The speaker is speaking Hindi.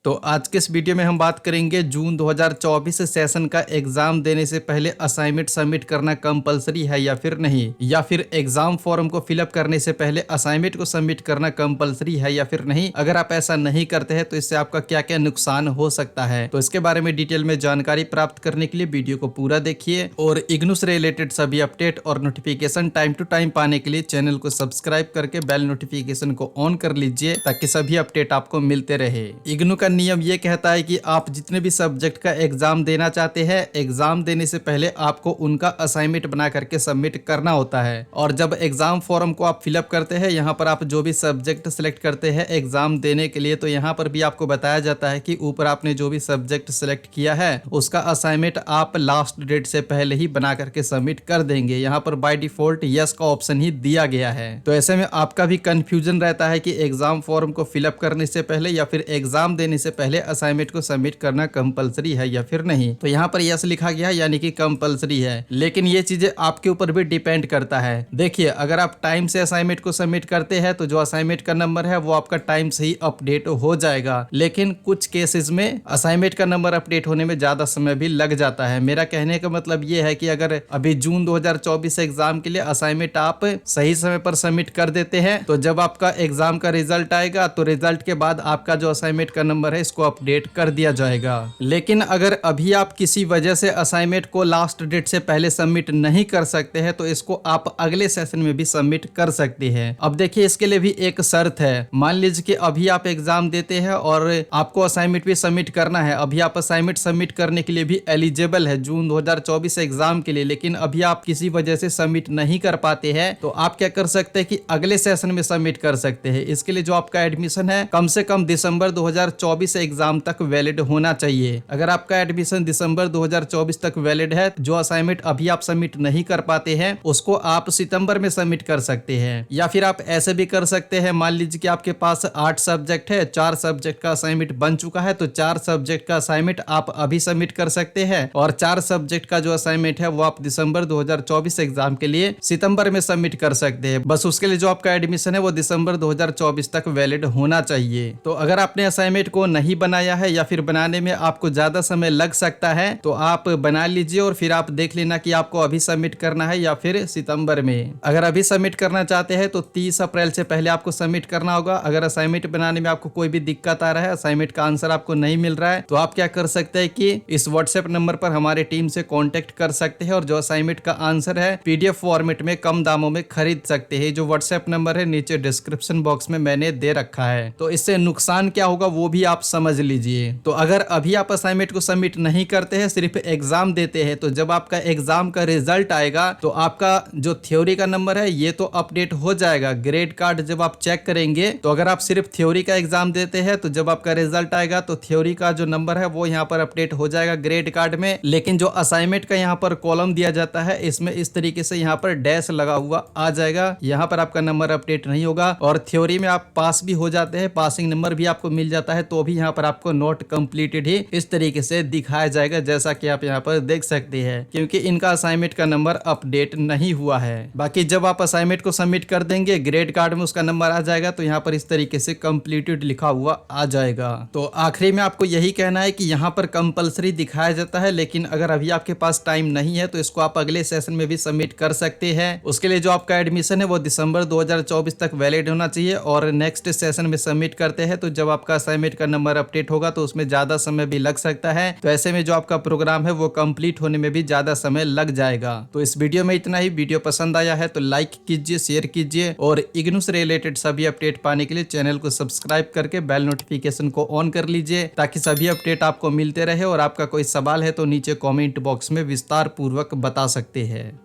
तो आज के इस वीडियो में हम बात करेंगे जून 2024 सेशन का एग्जाम देने से पहले असाइनमेंट सबमिट करना कंपलसरी है या फिर नहीं, या फिर एग्जाम फॉर्म को फिलअप करने से पहले असाइनमेंट को सबमिट करना कंपलसरी है या फिर नहीं। अगर आप ऐसा नहीं करते हैं तो इससे आपका क्या क्या नुकसान हो सकता है, तो इसके बारे में डिटेल में जानकारी प्राप्त करने के लिए वीडियो को पूरा देखिए और इग्नू से रिलेटेड सभी अपडेट और नोटिफिकेशन टाइम टू टाइम पाने के लिए चैनल को सब्सक्राइब करके बेल नोटिफिकेशन को ऑन कर लीजिए ताकि सभी अपडेट आपको मिलते रहे। इग्नू का नियम ये कहता है कि आप जितने भी सब्जेक्ट का एग्जाम देना चाहते हैं, एग्जाम देने से पहले आपको उनका असाइनमेंट बना करके सबमिट करना होता है। और जब एग्जाम फॉर्म को आप फिलअप करते हैं, यहाँ पर आप जो भी सब्जेक्ट सिलेक्ट करते हैं एग्जाम देने के लिए, तो यहाँ पर भी आपको बताया जाता है कि ऊपर आपने जो भी सब्जेक्ट सिलेक्ट किया है उसका असाइनमेंट आप लास्ट डेट से पहले ही बना करके सबमिट कर देंगे। यहाँ पर बाय डिफॉल्ट यस का ऑप्शन ही दिया गया है। तो ऐसे में आपका भी कंफ्यूजन रहता है कि एग्जाम फॉर्म को फिलअप करने से पहले या फिर एग्जाम देने से पहले असाइनमेंट को सबमिट करना कंपलसरी है या फिर नहीं। तो यहाँ पर यस लिखा गया है यानी कि कंपलसरी है, लेकिन ये चीजें आपके ऊपर भी डिपेंड करता है। देखिए, अगर आप टाइम से असाइनमेंट को सबमिट करते हैं तो जो असाइनमेंट का नंबर है वो आपका टाइम से ही अपडेट हो जाएगा, लेकिन कुछ केसेस में असाइनमेंट का नंबर अपडेट होने में ज्यादा समय भी लग जाता है। मेरा कहने का मतलब ये है कि अगर अभी जून 2024 एग्जाम के लिए असाइनमेंट आप सही समय पर सबमिट कर देते हैं तो जब आपका एग्जाम का रिजल्ट आएगा तो रिजल्ट के बाद आपका जो असाइनमेंट का नंबर है इसको अपडेट कर दिया जाएगा। लेकिन अगर अभी आप किसी वजह से असाइनमेंट को लास्ट डेट से पहले सबमिट नहीं कर सकते हैं तो इसको आप अगले सेशन में भी सबमिट कर सकते हैं। अब देखिए, इसके लिए भी एक शर्त है। मान लीजिए कि अभी आप एग्जाम देते हैं और आपको असाइनमेंट भी सबमिट करना है। अभी आप असाइनमेंट सबमिट करने के लिए भी एलिजिबल है जून 2024 एग्जाम के लिए, लेकिन अभी आप किसी वजह से सबमिट नहीं कर पाते हैं तो आप क्या कर सकते हैं कि अगले सेशन में सबमिट कर सकते हैं। इसके लिए जो आपका एडमिशन है कम से कम दिसंबर 2024 एग्जाम तक वैलिड होना चाहिए। अगर आपका एडमिशन दिसंबर 2024 तक वैलिड है, जो असाइनमेंट अभी आप सबमिट नहीं कर पाते हैं उसको आप सितंबर में सबमिट कर सकते हैं। या फिर आप ऐसे भी कर सकते हैं, मान लीजिए कि आपके पास 8 सब्जेक्ट है, 4 सब्जेक्ट का असाइनमेंट बन चुका है तो 4 सब्जेक्ट का असाइनमेंट आप अभी सबमिट कर सकते हैं और 4 सब्जेक्ट का जो असाइनमेंट है वो आप दिसंबर 2024 एग्जाम के लिए सितंबर में सबमिट कर सकते हैं। बस उसके लिए जो आपका एडमिशन है वो दिसंबर 2024 तक वैलिड होना चाहिए। तो अगर आपने असाइनमेंट को नहीं बनाया है या फिर बनाने में आपको ज्यादा समय लग सकता है तो आप बना लीजिए और फिर आप देख लेना कि आपको अभी सबमिट करना है या फिर सितंबर में। अगर अभी सबमिट करना चाहते हैं तो 30 अप्रैल से पहले आपको सबमिट करना होगा। अगर असाइनमेंट बनाने में आपको कोई भी दिक्कत आ रहा है, असाइनमेंट का आंसर आपको नहीं मिल रहा है, तो आप क्या कर सकते हैं कि इस व्हाट्सएप नंबर पर हमारे टीम से कॉन्टेक्ट कर सकते हैं और जो असाइनमेंट का आंसर है पीडीएफ फॉर्मेट में कम दामों में खरीद सकते हैं। जो व्हाट्सएप नंबर है नीचे डिस्क्रिप्शन बॉक्स में मैंने दे रखा है। तो इससे नुकसान क्या होगा वो भी आप समझ लीजिए। तो अगर अभी आप असाइनमेंट को सबमिट नहीं करते हैं, सिर्फ एग्जाम देते हैं, तो जब आपका एग्जाम का रिजल्ट आएगा तो आपका जो थ्योरी का नंबर है ये तो अपडेट हो जाएगा। ग्रेड कार्ड जब आप चेक करेंगे तो अगर आप सिर्फ थ्योरी का एग्जाम देते हैं तो जब आपका रिजल्ट आएगा तो थ्योरी का जो नंबर है वो यहाँ पर अपडेट हो जाएगा ग्रेड कार्ड में। लेकिन जो असाइनमेंट का यहाँ पर कॉलम दिया जाता है इसमें इस तरीके से यहाँ पर डैश लगा हुआ आ जाएगा, यहाँ पर आपका नंबर अपडेट नहीं होगा। और थ्योरी में आप पास भी हो जाते हैं, पासिंग नंबर भी आपको मिल जाता है, तो भी यहाँ पर आपको नोट कंप्लीटेड ही इस तरीके से दिखाया जाएगा, जैसा कि आप यहाँ पर देख सकते हैं, क्योंकि इनका असाइनमेंट का नंबर अपडेट नहीं हुआ है। बाकी जब आप असाइनमेंट को सबमिट कर देंगे ग्रेड कार्ड में उसका नंबर आ जाएगा तो यहाँ पर इस तरीके से कंप्लीटेड लिखा हुआ आ जाएगा। तो आखिरी में आपको यही कहना है कि यहाँ पर कंपलसरी दिखाया जाता है, लेकिन अगर अभी आपके पास टाइम नहीं है तो इसको आप अगले सेशन में भी सबमिट कर सकते हैं। उसके लिए जो आपका एडमिशन है वो दिसंबर 2024 तक वैलिड होना चाहिए और नेक्स्ट सेशन में सबमिट करते हैं तो जब आपका असाइनमेंट का नंबर अपडेट होगा तो उसमें ज्यादा समय भी लग सकता है। तो ऐसे में जो आपका प्रोग्राम है वो कंप्लीट होने में भी ज्यादा समय लग जाएगा। तो इस वीडियो में इतना ही। वीडियो पसंद आया है तो लाइक कीजिए, शेयर कीजिए और इग्नू से रिलेटेड सभी अपडेट पाने के लिए चैनल को सब्सक्राइब करके बेल नोटिफिकेशन को ऑन कर लीजिए ताकि सभी अपडेट आपको मिलते रहे। और आपका कोई सवाल है तो नीचे कॉमेंट बॉक्स में विस्तार पूर्वक बता सकते हैं।